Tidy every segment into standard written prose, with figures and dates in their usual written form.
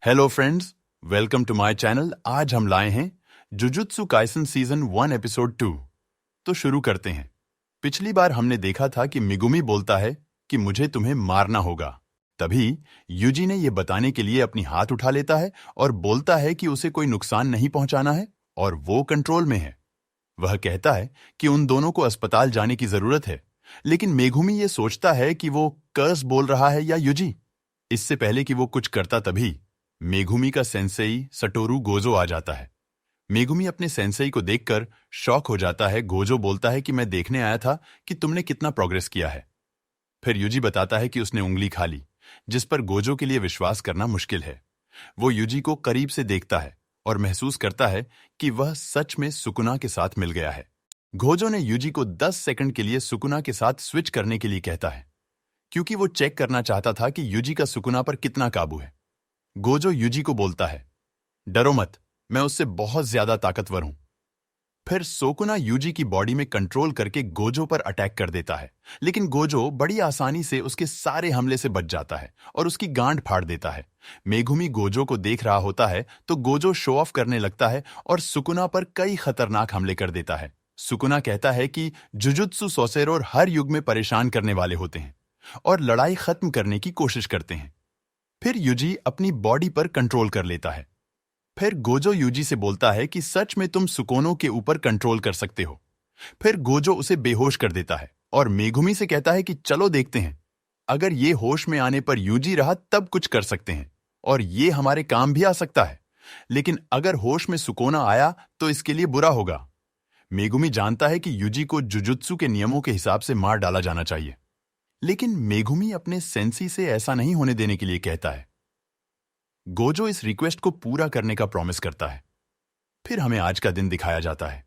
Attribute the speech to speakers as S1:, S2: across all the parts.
S1: Hello friends, welcome to my channel. आज हम लाए हैं जुजुत्सु काइसन सीजन 1 एपिसोड 2। तो शुरू करते हैं। पिछली बार हमने देखा था कि मिगुमी बोलता है कि मुझे तुम्हें मारना होगा। तभी यूजी ने यह बताने के लिए अपनी हाथ उठा लेता है और बोलता है कि उसे कोई नुकसान नहीं पहुंचाना है और वो कंट्रोल में है। वह कहता है कि उन दोनों को अस्पताल जाने की जरूरत है, लेकिन मेगुमी ये सोचता है कि वो कर्स बोल रहा है या यूजी। इससे पहले कि वो कुछ करता तभी मेगुमी का सेंसेई सटोरू गोजो आ जाता है। मेगुमी अपने सेंसेई को देखकर शॉक हो जाता है। गोजो बोलता है कि मैं देखने आया था कि तुमने कितना प्रोग्रेस किया है। फिर यूजी बताता है कि उसने उंगली खा ली, जिस पर गोजो के लिए विश्वास करना मुश्किल है। वो यूजी को करीब से देखता है और महसूस करता है कि वह सच में सुकुना के साथ मिल गया है। गोजो ने यूजी को 10 सेकंड के लिए सुकुना के साथ स्विच करने के लिए कहता है, क्योंकि वो चेक करना चाहता था कि यूजी का सुकुना पर कितना काबू है। गोजो यूजी को बोलता है, डरो मत, मैं उससे बहुत ज्यादा ताकतवर हूं। फिर सोकुना यूजी की बॉडी में कंट्रोल करके गोजो पर अटैक कर देता है, लेकिन गोजो बड़ी आसानी से उसके सारे हमले से बच जाता है और उसकी गांड फाड़ देता है। मेगुमी गोजो को देख रहा होता है तो गोजो शो ऑफ करने लगता है और सुकुना पर कई खतरनाक हमले कर देता है। सुकुना कहता है कि जुजुत्सु सोसेरो हर युग में परेशान करने वाले होते हैं और लड़ाई खत्म करने की कोशिश करते हैं। फिर यूजी अपनी बॉडी पर कंट्रोल कर लेता है। फिर गोजो यूजी से बोलता है कि सच में तुम सुकोनो के ऊपर कंट्रोल कर सकते हो। फिर गोजो उसे बेहोश कर देता है और मेगुमी से कहता है कि चलो देखते हैं, अगर ये होश में आने पर यूजी रहा तब कुछ कर सकते हैं और ये हमारे काम भी आ सकता है, लेकिन अगर होश में सुकोना आया तो इसके लिए बुरा होगा। मेगुमी जानता है कि यूजी को जुजुत्सु के नियमों के हिसाब से मार डाला जाना चाहिए, लेकिन मेगुमी अपने सेंसी से ऐसा नहीं होने देने के लिए कहता है। गोजो इस रिक्वेस्ट को पूरा करने का प्रॉमिस करता है। फिर हमें आज का दिन दिखाया जाता है,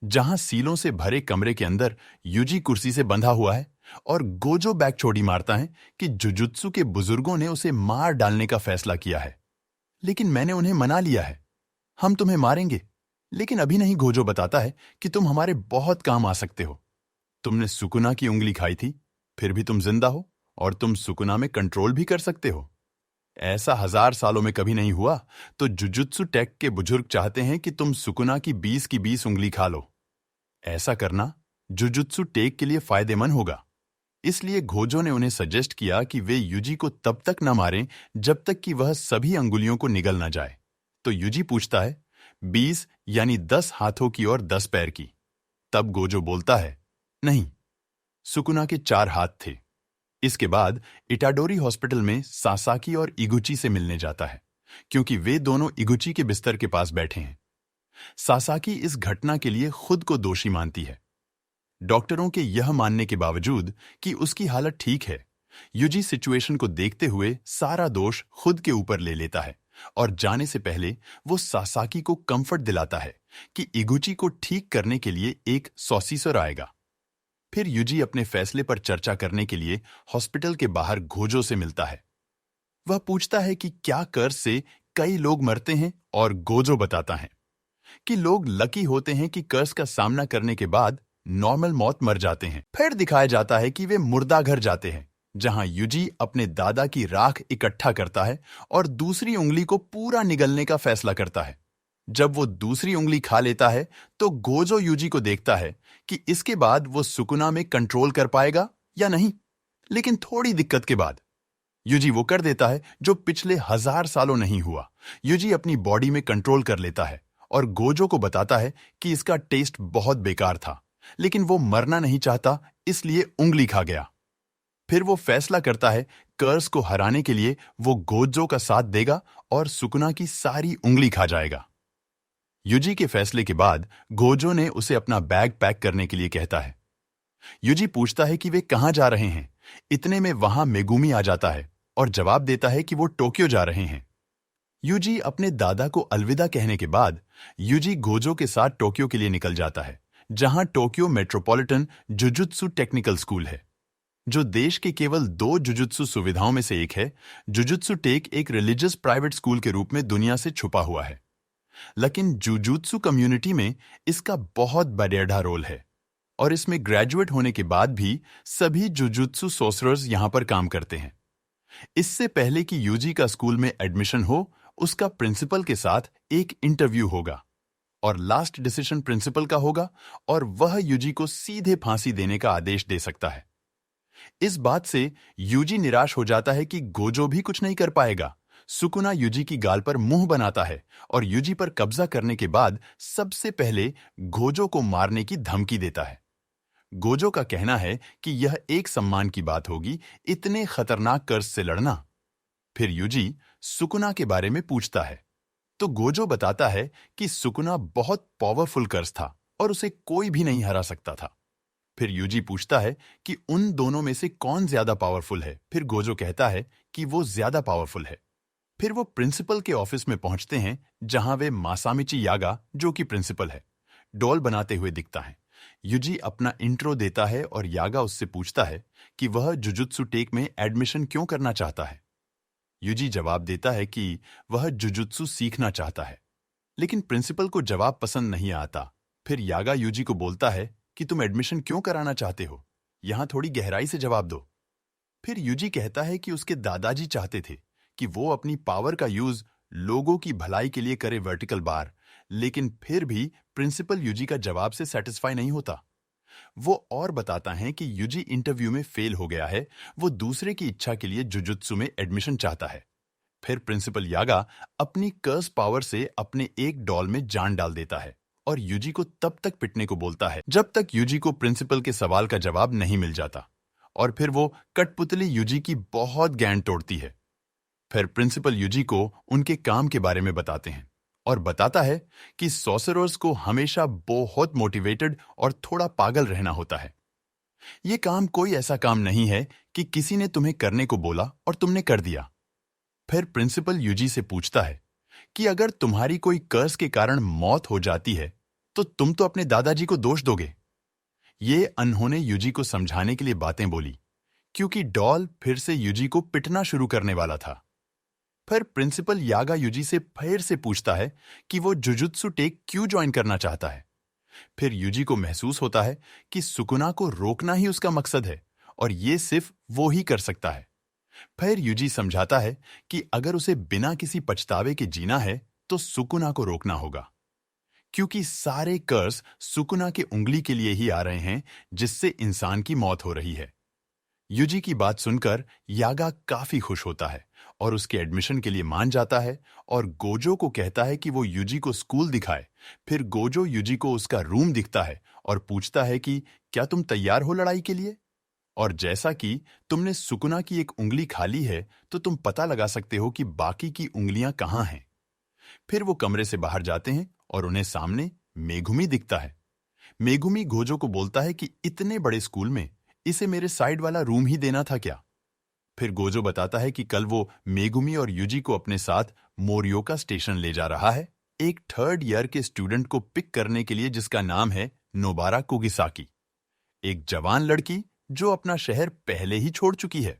S1: जहां सीलों से भरे कमरे के अंदर यूजी कुर्सी से बंधा हुआ है और गोजो बैक छोड़ी मारता है कि जुजुत्सु के बुजुर्गों ने उसे मार डालने का फैसला किया है, लेकिन मैंने उन्हें मना लिया है। हम तुम्हें मारेंगे, लेकिन अभी नहीं। गोजो बताता है कि तुम हमारे बहुत काम आ सकते हो। तुमने सुकुना की उंगली खाई थी, फिर भी तुम जिंदा हो और तुम सुकुना में कंट्रोल भी कर सकते हो। ऐसा 1000 सालों में कभी नहीं हुआ, तो जुजुत्सु टेक के बुजुर्ग चाहते हैं कि तुम सुकुना की 20 उंगली खा लो। ऐसा करना जुजुत्सु टेक के लिए फायदेमंद होगा। इसलिए गोजो ने उन्हें सजेस्ट किया कि वे यूजी को तब तक न मारें जब तक कि वह सभी अंगुलियों को निगल न जाए। तो यूजी पूछता है, 20 यानी 10 हाथों की और 10 पैर की। तब गोजो बोलता है, नहीं, सुकुना के 4 हाथ थे। इसके बाद इटाडोरी हॉस्पिटल में सासाकी और इगुची से मिलने जाता है, क्योंकि वे दोनों इगुची के बिस्तर के पास बैठे हैं। सासाकी इस घटना के लिए खुद को दोषी मानती है। डॉक्टरों के यह मानने के बावजूद कि उसकी हालत ठीक है, यूजी सिचुएशन को देखते हुए सारा दोष खुद के ऊपर ले लेता है और जाने से पहले वो सासाकी को कंफर्ट दिलाता है कि इगुची को ठीक करने के लिए एक सॉसीसर आएगा। फिर यूजी अपने फैसले पर चर्चा करने के लिए हॉस्पिटल के बाहर गोजो से मिलता है। वह पूछता है कि क्या कर्ज से कई लोग मरते हैं, और गोजो बताता है कि लोग लकी होते हैं कि कर्ज का सामना करने के बाद नॉर्मल मौत मर जाते हैं। फिर दिखाया जाता है कि वे मुर्दा घर जाते हैं, जहां यूजी अपने दादा की राख इकट्ठा करता है और दूसरी उंगली को पूरा निगलने का फैसला करता है। जब वो दूसरी उंगली खा लेता है तो गोजो यूजी को देखता है कि इसके बाद वो सुकुना में कंट्रोल कर पाएगा या नहीं, लेकिन थोड़ी दिक्कत के बाद यूजी वो कर देता है जो पिछले 1000 सालों नहीं हुआ। यूजी अपनी बॉडी में कंट्रोल कर लेता है और गोजो को बताता है कि इसका टेस्ट बहुत बेकार था, लेकिन वो मरना नहीं चाहता, इसलिए उंगली खा गया। फिर वो फैसला करता है कर्स को हराने के लिए वो गोजो का साथ देगा और सुकुना की सारी उंगली खा जाएगा। यूजी के फैसले के बाद गोजो ने उसे अपना बैग पैक करने के लिए कहता है। यूजी पूछता है कि वे कहां जा रहे हैं। इतने में वहां मेगुमी आ जाता है और जवाब देता है कि वो टोक्यो जा रहे हैं। यूजी अपने दादा को अलविदा कहने के बाद यूजी गोजो के साथ टोक्यो के लिए निकल जाता है, जहां Tokyo metropolitan jujutsu technical school है, जो देश के केवल 2 जुजुत्सु सुविधाओं में से एक है। जुजुत्सु टेक एक रिलीजियस प्राइवेट स्कूल के रूप में दुनिया से छुपा हुआ है, लेकिन जुजुत्सु कम्युनिटी में इसका बहुत बड़ा रोल है और इसमें ग्रेजुएट होने के बाद भी सभी जुजुत्सु सोर्सरर्स यहां पर काम करते हैं। इससे पहले कि यूजी का स्कूल में एडमिशन हो, उसका प्रिंसिपल के साथ एक इंटरव्यू होगा और लास्ट डिसीजन प्रिंसिपल का होगा और वह यूजी को सीधे फांसी देने का आदेश दे सकता है। इस बात से यूजी निराश हो जाता है कि गोजो भी कुछ नहीं कर पाएगा। सुकुना यूजी की गाल पर मुंह बनाता है और यूजी पर कब्जा करने के बाद सबसे पहले गोजो को मारने की धमकी देता है। गोजो का कहना है कि यह एक सम्मान की बात होगी, इतने खतरनाक कर्ज से लड़ना। फिर यूजी सुकुना के बारे में पूछता है तो गोजो बताता है कि सुकुना बहुत पावरफुल कर्ज था और उसे कोई भी नहीं हरा सकता था। फिर यूजी पूछता है कि उन दोनों में से कौन ज्यादा पावरफुल है। फिर गोजो कहता है कि वो ज्यादा पावरफुल है। फिर वो प्रिंसिपल के ऑफिस में पहुंचते हैं जहां वे मासामिची यागा, जो कि प्रिंसिपल है, डॉल बनाते हुए दिखता है। यूजी अपना इंट्रो देता है और यागा उससे पूछता है कि वह जुजुत्सु टेक में एडमिशन क्यों करना चाहता है। यूजी जवाब देता है कि वह जुजुत्सु सीखना चाहता है, लेकिन प्रिंसिपल को जवाब पसंद नहीं आता। फिर यागा यूजी को बोलता है कि तुम एडमिशन क्यों कराना चाहते हो, यहां थोड़ी गहराई से जवाब दो। फिर यूजी कहता है कि उसके दादाजी चाहते थे कि वो अपनी पावर का यूज लोगों की भलाई के लिए करे वर्टिकल बार, लेकिन फिर भी प्रिंसिपल यूजी का जवाब से सेटिस्फाई नहीं होता। वो और बताता है कि यूजी इंटरव्यू में फेल हो गया है, वो दूसरे की इच्छा के लिए जुजुत्सु में एडमिशन चाहता है। फिर प्रिंसिपल यागा अपनी कर्स पावर से अपने एक डॉल में जान डाल देता है और यूजी को तब तक पिटने को बोलता है जब तक यूजी को प्रिंसिपल के सवाल का जवाब नहीं मिल जाता। और फिर वो कठपुतली यूजी की बहुत गैंड तोड़ती है। फिर प्रिंसिपल यूजी को उनके काम के बारे में बताते हैं और बताता है कि सॉर्सरर्स को हमेशा बहुत मोटिवेटेड और थोड़ा पागल रहना होता है। ये काम कोई ऐसा काम नहीं है कि किसी ने तुम्हें करने को बोला और तुमने कर दिया। फिर प्रिंसिपल यूजी से पूछता है कि अगर तुम्हारी कोई कर्ज के कारण मौत हो जाती है तो तुम तो अपने दादाजी को दोष दोगे। ये अनहोने यूजी को समझाने के लिए बातें बोली, क्योंकि डॉल फिर से यूजी को पिटना शुरू करने वाला था। फिर प्रिंसिपल यागा यूजी से फिर से पूछता है कि वो जुजुत्सु टेक क्यों ज्वाइन करना चाहता है। फिर यूजी को महसूस होता है कि सुकुना को रोकना ही उसका मकसद है और ये सिर्फ वो ही कर सकता है। फिर यूजी समझाता है कि अगर उसे बिना किसी पछतावे के जीना है तो सुकुना को रोकना होगा, क्योंकि सारे कर्ज सुकुना के उंगली के लिए ही आ रहे हैं, जिससे इंसान की मौत हो रही है। यूजी की बात सुनकर यागा काफी खुश होता है और उसके एडमिशन के लिए मान जाता है और गोजो को कहता है कि वो यूजी को स्कूल दिखाए। फिर गोजो यूजी को उसका रूम दिखता है और पूछता है कि क्या तुम तैयार हो लड़ाई के लिए, और जैसा कि तुमने सुकुना की एक उंगली खा ली है तो तुम पता लगा सकते हो कि बाकी की उंगलियां कहां हैं। फिर वो कमरे से बाहर जाते हैं और उन्हें सामने मेगुमी दिखता है। मेगुमी गोजो को बोलता है कि इतने बड़े स्कूल में इसे मेरे साइड वाला रूम ही देना था क्या। फिर गोजो बताता है कि कल वो मेगुमी और यूजी को अपने साथ मोरियोका स्टेशन ले जा रहा है, एक 3rd ईयर के स्टूडेंट को पिक करने के लिए जिसका नाम है नोबारा कुगिसाकी, एक जवान लड़की जो अपना शहर पहले ही छोड़ चुकी है।